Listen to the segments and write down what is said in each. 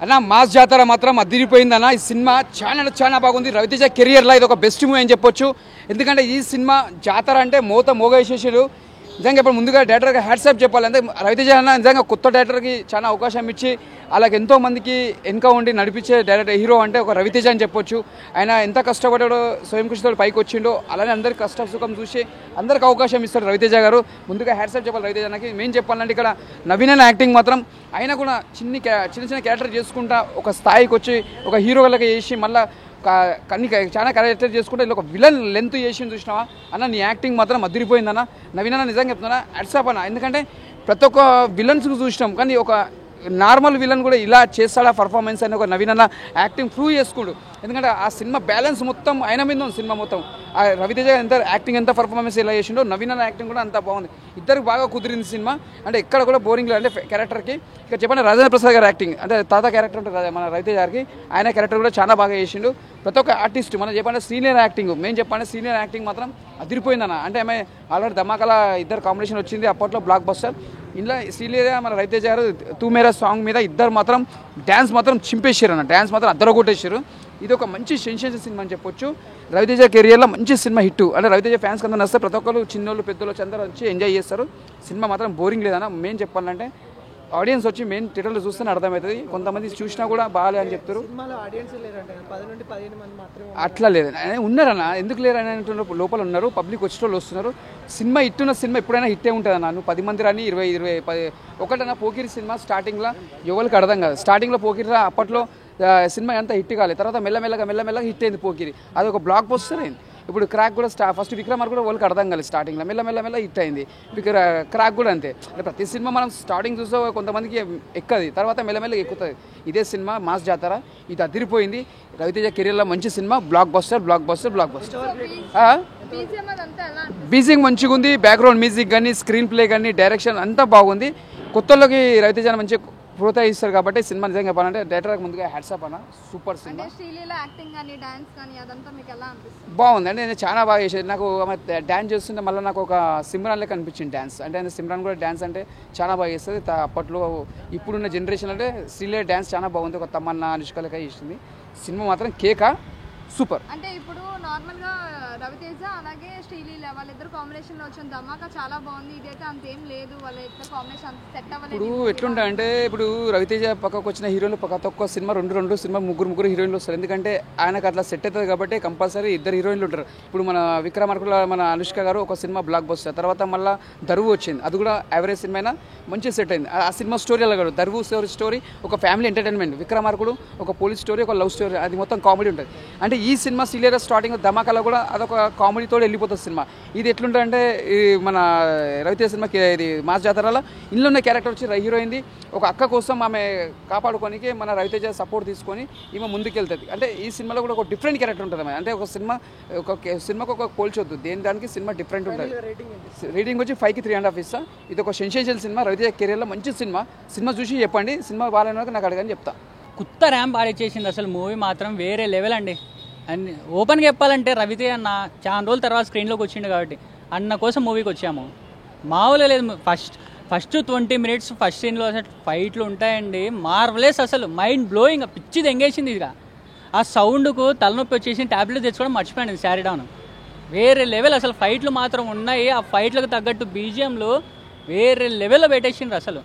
అన్న మాస్ జాతర మాత్రం అదిరిపోయిందన్న. ఈ సినిమా చాలా చాలా బాగుంది. రవితేజ కెరియర్లో ఇది ఒక బెస్ట్ మూవీ అని చెప్పొచ్చు. ఎందుకంటే ఈ సినిమా జాతర అంటే మోగ వేసేసాడు. నిజంగా ఇప్పుడు ముందుగా డైరెక్టర్గా హ్యాట్సాప్ చెప్పాలి. అంటే రవితేజ అన్న నిజంగా కొత్త డైరెక్టర్కి చాలా అవకాశం ఇచ్చి అలాగే ఎంతో మందికి వెనక ఉండి నడిపించే డైరెక్టర్ హీరో అంటే ఒక రవితేజ అని చెప్పొచ్చు. ఆయన ఎంత కష్టపడాడో స్వయం కృషితో పైకి వచ్చిండో అలానే అందరికి కష్ట సుఖం చూసి అందరికి అవకాశం ఇస్తాడు రవితేజ గారు. ముందుగా హ్యాట్సాప్ చెప్పాలి రవితేజ అన్నకి. మేము చెప్పాలంటే ఇక్కడ నవీన యాక్టింగ్ మాత్రం ఆయన కూడా చిన్న చిన్న క్యారెక్టర్ చేసుకుంటా ఒక స్థాయికి వచ్చి ఒక హీరోలకి చేసి మళ్ళీ కన్నీ చాలా క్యారెక్టర్ చేసుకుంటే ఇలా ఒక విలన్ లెంత్ చేసి చూసినావా అన్న. నీ యాక్టింగ్ మాత్రం అదిరిపోయిందన్న. నవీన నిజంగా చెప్తున్నా హ్యాట్సాప్ అన్న. ఎందుకంటే ప్రతి ఒక్క విలన్స్కి చూసినాం కానీ ఒక నార్మల్ విలన్ కూడా ఇలా చేస్తాడా పర్ఫార్మెన్స్ అని ఒక నవీన యాక్టింగ్ ప్రూవ్ చేసుకోడు. ఎందుకంటే ఆ సినిమా బ్యాలెన్స్ మొత్తం ఆయన మీద ఉంది. సినిమా మొత్తం ఆ రవితేజ ఎంత యాక్టింగ్ ఎంత పర్ఫార్మెన్స్ ఎలా చేసిండో నవీన యాక్టింగ్ కూడా అంత బాగుంది. ఇద్దరికి బాగా కుదిరింది సినిమా. అంటే ఎక్కడ కూడా బోరింగ్ లేదు. అంటే క్యారెక్టర్కి ఇక్కడ చెప్పండి రాజేంద్ర ప్రసాద్ గారి యాక్టింగ్ అంటే తాత క్యారెక్టర్ ఉంటుంది మన రవితేజ గారికి. ఆయన క్యారెక్టర్ కూడా చాలా బాగా చేసిండు. ప్రతి ఒక్క ఆర్టిస్ట్ మనం చెప్పండి సీనియర్ యాక్టింగ్ మేము చెప్పండి సీనియర్ యాక్టింగ్ మాత్రం అదిరిపోయిందన్న. అంటే ఆమె ఆల్రెడీ ధమాకాల ఇద్దరు కాంబినేషన్ వచ్చింది అప్పట్లో బ్లాక్ బస్టర్. ఇంట్లో సీనియర్ మన రవితేజ గారు తూ మేరా సాంగ్ మీద ఇద్దరు మాత్రం డ్యాన్స్ మాత్రం చింపేశారు అన్న. డ్యాన్స్ మాత్రం అద్దరగొట్టేశారు. ఇది ఒక మంచి సెన్సేషన్ సినిమా అని చెప్పొచ్చు. రవితేజ కెరియర్లో మంచి సినిమా హిట్. అంటే రవితేజ ఫ్యాన్స్ అందరూ నస్తే ప్రతి ఒక్కరు చిన్నోళ్ళు పెద్దోళ్ళు అందరూ వచ్చి ఎంజాయ్ చేస్తారు. సినిమా మాత్రం బోరింగ్ లేదన్న. మేము చెప్పాలంటే ఆడియన్స్ వచ్చి మెయిన్ థియేటర్లో చూస్తేనే అర్థమవుతుంది. కొంతమంది చూసినా కూడా బాగాలే అని చెప్తారు. అట్లా లేదు ఉన్నారన్న. ఎందుకు లేరు అని అంటున్నారు. లోపల ఉన్నారు పబ్లిక్ వచ్చేటోళ్ళు వస్తున్నారు. సినిమా హిట్టున్న సినిమా ఎప్పుడైనా హిట్టే ఉంటుంది అన్న. నువ్వు 10 మంది రాని 20 ఒకటన్నా పోకిరి సినిమా స్టార్టింగ్లో ఎవరికి అర్థం కాదు. స్టార్టింగ్లో పోకిరిరా అప్పట్లో సినిమా ఎంత హిట్ కాలేదు. తర్వాత మెల్లమెల్లగా హిట్ అయింది పోకిరి. అది ఒక బ్లాక్ బస్టర్ అయింది. ఇప్పుడు క్రాక్ కూడా ఫస్ట్ విక్రమార్ కూడా వాళ్ళకి అర్థం కాలేదు. స్టార్టింగ్లో మెల్లమెల్ల హిట్ అయింది. క్రాక్ కూడా అంతే. అంటే ప్రతి సినిమా మనం స్టార్టింగ్ చూస్తే కొంతమందికి ఎక్కది తర్వాత మెల్లమెల్లగా ఎక్కుతుంది. ఇదే సినిమా మాస్ జాతర ఇది అదిరిపోయింది. రవితేజ కెరీర్లో మంచి సినిమా బ్లాక్ బస్టర్. బీజింగ్ మంచిగా ఉంది. బ్యాక్గ్రౌండ్ మ్యూజిక్ కానీ స్క్రీన్ ప్లే కానీ డైరెక్షన్ అంతా బాగుంది. కొత్తలోకి రవితేజ మంచి ప్రోత్సహిస్తారు కాబట్టి సినిమా నిజంగా చెప్పాలంటే డైరెక్టర్ ముందుగా హ్యాట్సాప్ అన్న. సూపర్ సినిమా బాగుంది. అంటే నేను చాలా బాగా చేసేది. నాకు డ్యాన్స్ చేస్తుంటే మళ్ళీ నాకు ఒక సిమ్రాన్ లెక్క అనిపించింది డ్యాన్స్. అంటే సిమ్రాన్ కూడా డ్యాన్స్ అంటే చాలా బాగా చేస్తుంది. అప్పట్లో ఇప్పుడున్న జనరేషన్ అంటే శ్రీలీల డ్యాన్స్ చాలా బాగుంది. ఒక తమన్నా అనుష్క లెక్క చేసింది. సినిమా మాత్రం కేకా సూపర్. అంటే ఇప్పుడు నార్మల్ గా రవితేజ అలాగే శ్రీలీల వాళ్ళిద్దరు కాంబినేషన్ లో వచ్చిన ధమాకా చాలా బాగుంది. ఇదైతే అంతేం లేదు. వాళ్ళ ఇద్దరు కాంబినేషన్ సెట్ అవ్వలేదు. ఇప్పుడు ఎట్లుంటా అంటే ఇప్పుడు రవితేజ పక్కకు వచ్చిన హీరోలు ప్రతి ఒక్క సినిమా రెండు సినిమా ముగ్గురు హీరోయిన్లు వస్తారు. ఎందుకంటే ఆయనకు అట్లా సెట్ అవుతుంది కాబట్టి కంపల్సరీ ఇద్దరు హీరోయిన్లు ఉంటారు. ఇప్పుడు మన విక్రమార్కుల మన అనుష్క గారు ఒక సినిమా బ్లాక్ బస్టర్. తర్వాత మళ్ళీ దరువు వచ్చింది. అది కూడా యావరేజ్ సినిమా అయినా మంచి సెట్ అయింది. ఆ సినిమా స్టోరీ అలా కాదు. దరువు స్టోరీ ఒక ఫ్యామిలీ ఎంటర్టైన్మెంట్. విక్రమార్కుడు ఒక పోలీస్ స్టోరీ ఒక లవ్ స్టోరీ. అది మొత్తం కామెడీ ఉంటుంది. అంటే ఈ సినిమా శ్రీలీల స్టార్టింగ్ ధమాకాలో కూడా అదొక కామెడీతో వెళ్ళిపోతుంది సినిమా. ఇది ఎట్లుంటుందంటే మన రవితేజ సినిమాకి ఇది మాస్ జాతరలో ఇంట్లో ఉన్న క్యారెక్టర్ వచ్చి హీరోయింది ఒక అక్క కోసం ఆమె కాపాడుకోనికి మన రవితేజ సపోర్ట్ తీసుకొని ఈమె ముందుకెళ్తుంది. అంటే ఈ సినిమాలో కూడా ఒక డిఫరెంట్ క్యారెక్టర్ ఉంటుంది. అంటే ఒక సినిమాకి ఒక పోల్చొద్దు. దానికి సినిమా డిఫరెంట్ ఉంటుంది. రేటింగ్ వచ్చి 5కి 3.5 ఇస్తా. ఇది ఒక సెన్సేషనల్ సినిమా. రవితేజ కెరీర్లో మంచి సినిమా చూసి చెప్పండి. సినిమా బాగాలేని నాకు అడగని చెప్తా. కొత్త ర్యాంప్ ఆడిచ్చేసింది. అసలు మూవీ మాత్రం వేరే లెవెల్ అండి. అండ్ ఓపెన్గా చెప్పాలంటే రవితేజ అన్న చాలా రోజుల తర్వాత స్క్రీన్లోకి వచ్చిండు కాబట్టి అన్న కోసం మూవీకి వచ్చాము. మామూలుగా లేదు. ఫస్ట్ 20 మినిట్స్ ఫస్ట్ సీన్లో అసలు ఫైట్లు ఉంటాయండి. మార్వలెస్. అసలు మైండ్ బ్లోయింగ్. పిచ్చి దెంగేసింది. ఇక ఆ సౌండ్కు తలనొప్పి వచ్చేసి ట్యాబ్లెట్ తెచ్చుకోవడం మర్చిపోయాను. శారీ డౌన్ వేరే లెవెల్. అసలు ఫైట్లు మాత్రం ఉన్నాయి. ఆ ఫైట్లకు తగ్గట్టు బీజిఎంలు వేరే లెవెల్లో పెట్టేసిండ్రు. అసలు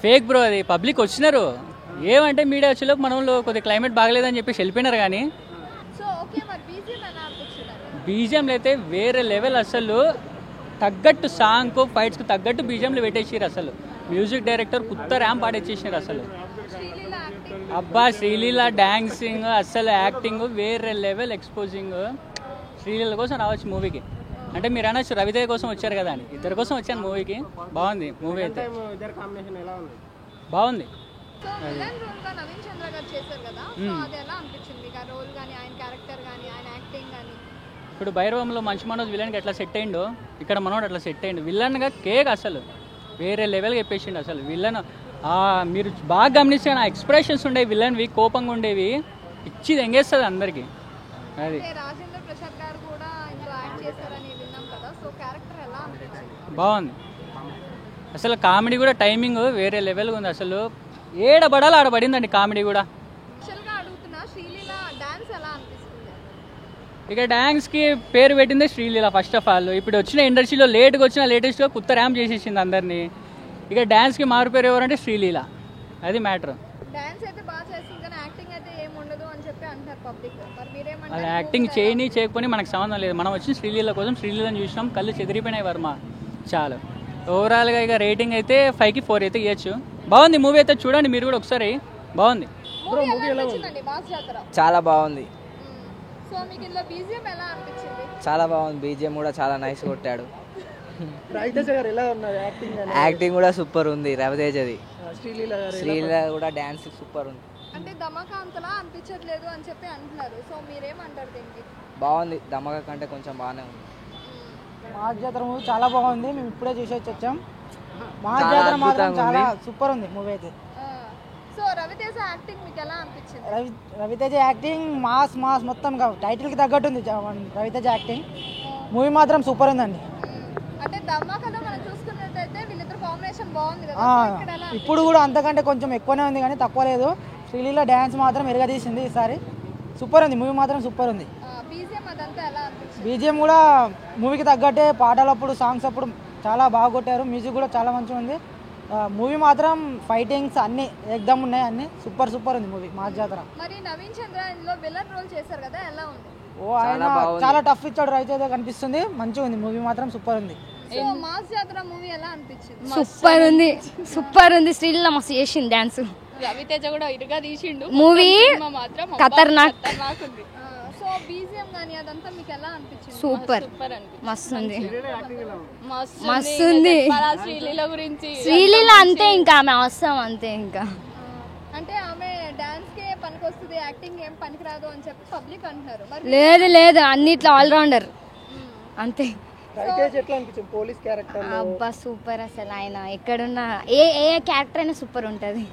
ఫేక్ బ్రో. అది పబ్లిక్ వచ్చినారు. ఏమంటే మీడియా వచ్చేలోపు మనలో కొద్దిగా క్లైమేట్ బాగలేదని చెప్పేసి వెళ్ళిపోయినారు. కానీ బీజిఎంలు అయితే వేరే లెవెల్. అసలు తగ్గట్టు సాంగ్కు ఫైట్స్కి తగ్గట్టు బీజిఎంలు పెట్టేసారు. అసలు మ్యూజిక్ డైరెక్టర్ కొత్త ర్యాంప్ ఆడేసేసారు. అసలు అబ్బా శ్రీలీల డాన్సింగ్ అసలు యాక్టింగ్ వేరే లెవెల్. ఎక్స్పోజింగ్ శ్రీలీల కోసం రావచ్చు మూవీకి. అంటే మీరు అనొచ్చు రవితేజ కోసం వచ్చారు కదా అని. ఇద్దరి కోసం వచ్చాను మూవీకి. బాగుంది మూవీ అయితే. బాగుంది. ఇప్పుడు భైరవంలో మంచి మనోజ్ విలన్కి ఎట్లా సెట్ అయ్యిండో ఇక్కడ మనోడు అట్లా సెట్ అయ్యిండు. విలన్గా కేక్ అసలు వేరే లెవెల్గా చెప్పేసిండు. అసలు విలన్ మీరు బాగా గమనిస్తే నా ఎక్స్ప్రెషన్స్ ఉండేవి విలన్వి, కోపంగా ఉండేవి. ఇచ్చి ఎంగేస్తుంది అందరికి. అది బాగుంది. అసలు కామెడీ కూడా టైమింగ్ వేరే లెవెల్గా ఉంది. అసలు ఏడబడాలి ఆడబడిందండి కామెడీ కూడా. స్పెషల్గా అడుగుతున్నా, శ్రీలీల డాన్స్ ఎలా అనిపిస్తుంది? ఇక డ్యాన్స్కి పేరు పెట్టిందే శ్రీలీల ఫస్ట్ ఆఫ్ ఆల్. ఇప్పుడు వచ్చిన ఇండస్ట్రీలో లేట్గా వచ్చిన లేటెస్ట్గా కొత్త ర్యాంప్ చేసేసింది అందరినీ. ఇక డ్యాన్స్కి మారుపేరు ఎవరంటే శ్రీలీల, అది మ్యాటర్. డాన్స్ అయితే బాగా చేస్తుంది కానీ యాక్టింగ్ అయితే ఏం ఉండదు అని చెప్పి అంటారు పబ్లిక్. మరి మీరేమంటారు? అది యాక్టింగ్ చేయకపోయి మనకు సంబంధం లేదు. మనం వచ్చిన శ్రీలీల కోసం శ్రీలీలను చూసినాం, కళ్ళు చెదిరిపోయినాయి వర్మ చాలు. ఓవరాల్గా ఇక రేటింగ్ అయితే 5కి 4 అయితే ఇవ్వచ్చు. బాగుంది మూవీ అయితే, చూడండి మీరు కూడా ఒకసారి, బాగుంది. మూవీ ఎలా అనిపించిందండి మాస్ జాతర? చాలా బాగుంది. సో మీకు ఇందులో బీజిఎం ఎలా అనిపించింది? చాలా బాగుంది. బీజిఎం కూడా చాలా నైస్ కొట్టాడు. రవితేజ గారు ఎలా ఉన్నారు యాక్టింగ్? యాక్టింగ్ కూడా సూపర్ ఉంది రవితేజది. శ్రీలీల కూడా డాన్స్ సూపర్ ఉంది. అంటే ధమాకా అంతలా అనిపించట్లేదు అని చెప్పి అంటున్నారు. సో మీరేమంటారు దీనికి? బాగుంది. ధమాకా కంటే కొంచెం బాగానే ఉంది. మహాజాతర మూవీ చాలా బాగుంది. మేము ఇప్పుడే చూసి వచ్చాం. మహాజాతర మాత్రం చాలా సూపర్ ఉంది మూవీ అయితే. సో రవితేజ యాక్టింగ్ మీకు ఎలా అనిపించింది? రవితేజ యాక్టింగ్ మాస్ మొత్తం టైటిల్కి తగ్గట్టు ఉంది రవితేజ యాక్టింగ్. మూవీ మాత్రం సూపర్ ఉందండి. అంటే ధమాకాలో మనం చూసుకున్నట్టయితే వీళ్ళిద్దరు కాంబినేషన్ బాగుంది కదా. ఇక్కడ ఎలా ఇప్పుడు కూడా అంతకంటే కొంచెం ఎక్కువనే ఉంది కానీ తక్కువ లేదు. శ్రీలీల డ్యాన్స్ మాత్రం ఎరగదీసింది ఈసారి. సూపర్ ఉంది మూవీ మాత్రం సూపర్ ఉంది. బీజిఎం అదంతా ఎలా అనిపించింది? బీజిఎం కూడా మూవీకి తగ్గట్టే, పాటలప్పుడు సాంగ్స్ అప్పుడు చాలా బాగా కొట్టారు. మ్యూజిక్ కూడా చాలా మంచిగా ఉంది. మూవీ మాత్రం ఫైటింగ్స్ అన్ని ఎగ్దమ్ ఉన్నాయి, అన్ని సూపర్ ఉంది మూవీ మాస్ జాతర. మరి నవీన్ చంద్ర ఇందులో విలన్ రోల్ చేశారు కదా, ఎలా ఉంది? ఆయన చాలా టఫ్ ఇచ్చాడు, రైతు కనిపిస్తుంది. మంచిగా ఉంది మూవీ మాత్రం సూపర్ ఉంది. సో మాస్ జాతర మూవీ ఎలా అనిపించింది? సూపర్ ఉంది. శ్రీలీల మస్తు చేసింది డాన్స్. రవితేజ కూడా ఇరుగా తీసిండు. మూవీ మాత్రం ఖతర్నాక్. సో బీజిఎం గానీ అదంతా మీకు ఎలా అనిపించింది? సూపర్ అనిపించింది. మస్తుంది. మస్తుంది. శ్రీలీల గురించి శ్రీలీల అంతే, ఇంకా ఆమె అవసరం అంతే. ఇంకా అంటే ఆమె డాన్స్ కే పనికొస్తుంది, యాక్టింగ్ ఏం పనికిరాదు అని చెప్పి పబ్లిక్ అంటున్నారు. మరి లేదు అన్నిట్లో ఆల్రౌండర్ అంతే. ఎట్లా అనిపించింది పోలీస్ క్యారెక్టర్? అబ్బా సూపర్. అసలు ఆయన ఎక్కడున్నా ఏ క్యారెక్టర్ అయినా సూపర్ ఉంటుంది.